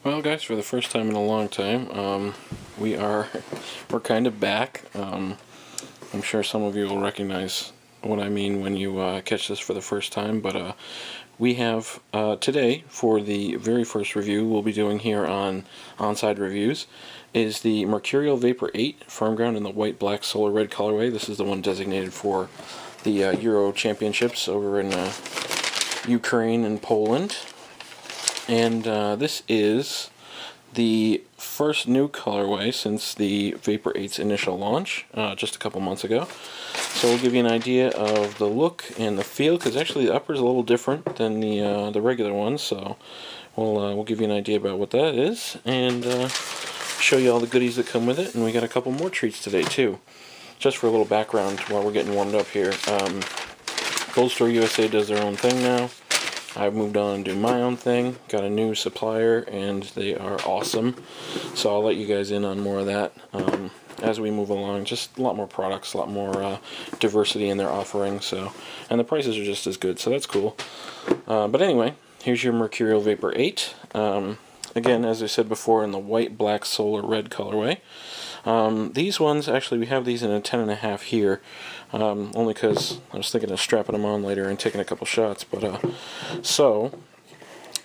Well, guys, for the first time in a long time, we're kind of back. I'm sure some of you will recognize what I mean when you catch this for the first time, but we have today, for the very first review we'll be doing here on Onside Reviews, is the Mercurial Vapor 8 Firm Ground in the white, black, solar red colorway. This is the one designated for the Euro Championships over in Ukraine and Poland. And this is the first new colorway since the Vapor 8's initial launch just a couple months ago. So we'll give you an idea of the look and the feel, because actually the upper is a little different than the regular ones. So we'll give you an idea about what that is and show you all the goodies that come with it. And we got a couple more treats today too. Just for a little background while we're getting warmed up here, Cold Store USA does their own thing now. I've moved on and do my own thing, got a new supplier, and they are awesome. So I'll let you guys in on more of that as we move along. Just a lot more products, a lot more diversity in their offering. So, and the prices are just as good, so that's cool. But anyway, here's your Mercurial Vapor 8. Again, as I said before, in the white, black, solar red colorway. These ones, actually, we have these in a 10.5 here, only because I was thinking of strapping them on later and taking a couple shots. But so,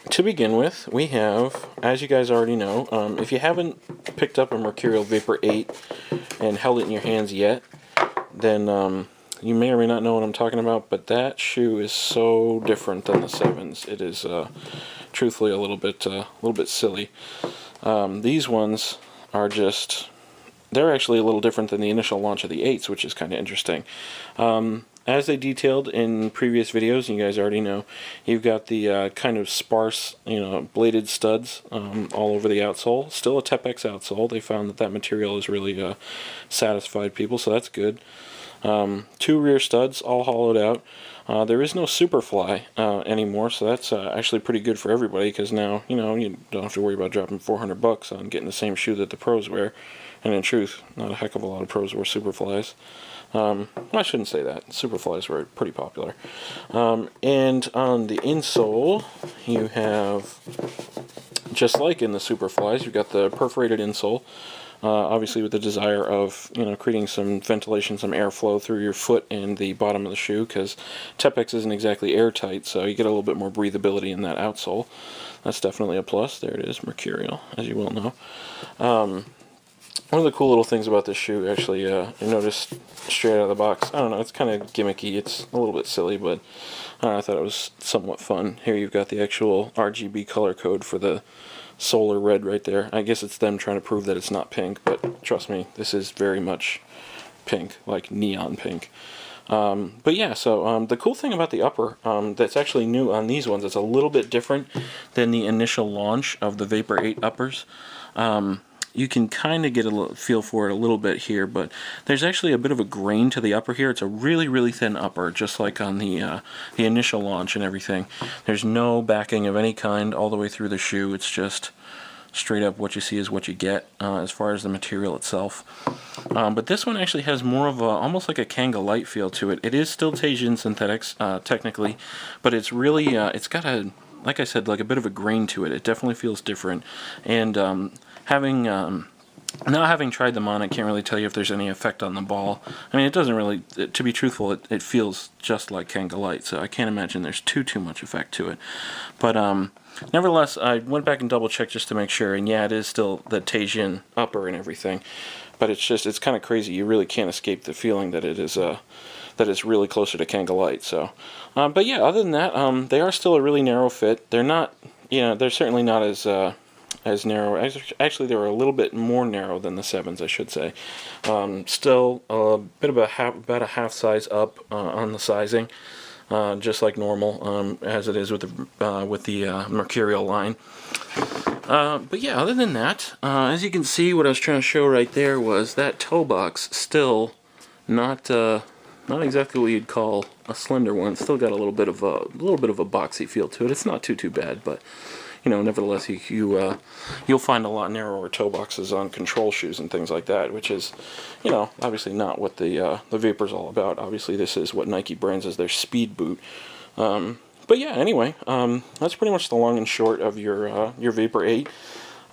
to begin with, we have, as you guys already know, if you haven't picked up a Mercurial Vapor 8 and held it in your hands yet, then you may or may not know what I'm talking about, but that shoe is so different than the 7s. It is, truthfully, a little bit silly. These ones are just... They're actually a little different than the initial launch of the 8s, which is kind of interesting. As they detailed in previous videos, and you guys already know, you've got the kind of sparse, bladed studs all over the outsole. Still a Tepex outsole. They found that material has really satisfied people, so that's good. 2 rear studs, all hollowed out. There is no Superfly anymore, so that's actually pretty good for everybody, because now, you don't have to worry about dropping $400 on getting the same shoe that the pros wear. And in truth, not a heck of a lot of pros wear Superflies. I shouldn't say that. Superflies were pretty popular. And on the insole, you have, just like in the Superflies, you've got the perforated insole. Obviously with the desire of, creating some ventilation, some airflow through your foot and the bottom of the shoe, because Tepex isn't exactly airtight, so you get a little bit more breathability in that outsole. That's definitely a plus. There it is, Mercurial, as you well know. One of the cool little things about this shoe, actually, I noticed straight out of the box, I don't know, it's kind of gimmicky, it's a little bit silly, but I thought it was somewhat fun. Here you've got the actual RGB color code for the solar red right there. I guess it's them trying to prove that it's not pink, but trust me, this is very much pink, like neon pink. But yeah, so the cool thing about the upper that's actually new on these ones, it's a little bit different than the initial launch of the Vapor 8 uppers. You can kind of get a feel for it a little bit here, but there's actually a bit of a grain to the upper here. It's a really, really thin upper, just like on the initial launch and everything. There's no backing of any kind all the way through the shoe. It's just straight up what you see is what you get as far as the material itself. But this one actually has more of almost like a Kanga Light feel to it. It is still Teijin synthetics, technically, but it's really, it's got a, like I said, like a bit of a grain to it. It definitely feels different. And not having tried them on, I can't really tell you if there's any effect on the ball. I mean, it doesn't really, to be truthful, it feels just like Kanga Light, so I can't imagine there's too much effect to it. But nevertheless, I went back and double-checked just to make sure, and yeah, it is still the Teijin upper and everything. But it's kind of crazy. You really can't escape the feeling that it is that it's really closer to Kanga Light. So, but yeah, other than that, they are still a really narrow fit. They're not, they're certainly not as narrow. Actually, they were a little bit more narrow than the 7s, I should say. Still a bit of about a half size up on the sizing, just like normal, as it is with the Mercurial line. But yeah, other than that, as you can see, what I was trying to show right there was that toe box still not exactly what you'd call a slender one. It's still got a little bit of a boxy feel to it. It's not too bad, but nevertheless, you'll find a lot narrower toe boxes on control shoes and things like that, which is, obviously not what the Vapor's all about. Obviously, this is what Nike brands as their speed boot. But yeah, anyway, that's pretty much the long and short of your Vapor 8.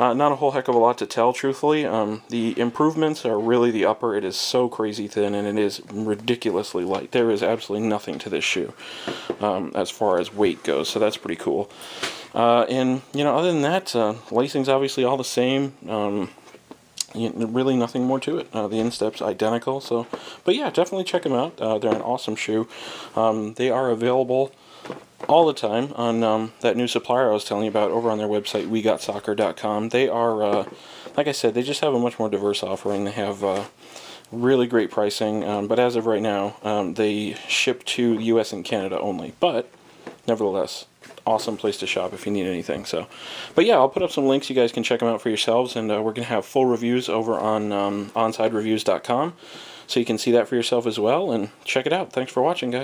Not a whole heck of a lot to tell, truthfully. The improvements are really the upper. It is so crazy thin, and it is ridiculously light. There is absolutely nothing to this shoe as far as weight goes, so that's pretty cool. And, other than that, lacing's obviously all the same. Really nothing more to it. The instep's identical. So, but yeah, definitely check them out. They're an awesome shoe. They are available all the time on that new supplier I was telling you about over on their website, wegotsoccer.com. They are, like I said, they just have a much more diverse offering. They have really great pricing, but as of right now, they ship to the US and Canada only. But nevertheless, awesome place to shop if you need anything. So, but yeah, I'll put up some links. You guys can check them out for yourselves, and we're going to have full reviews over on onsidereviews.com, so you can see that for yourself as well, and check it out. Thanks for watching, guys.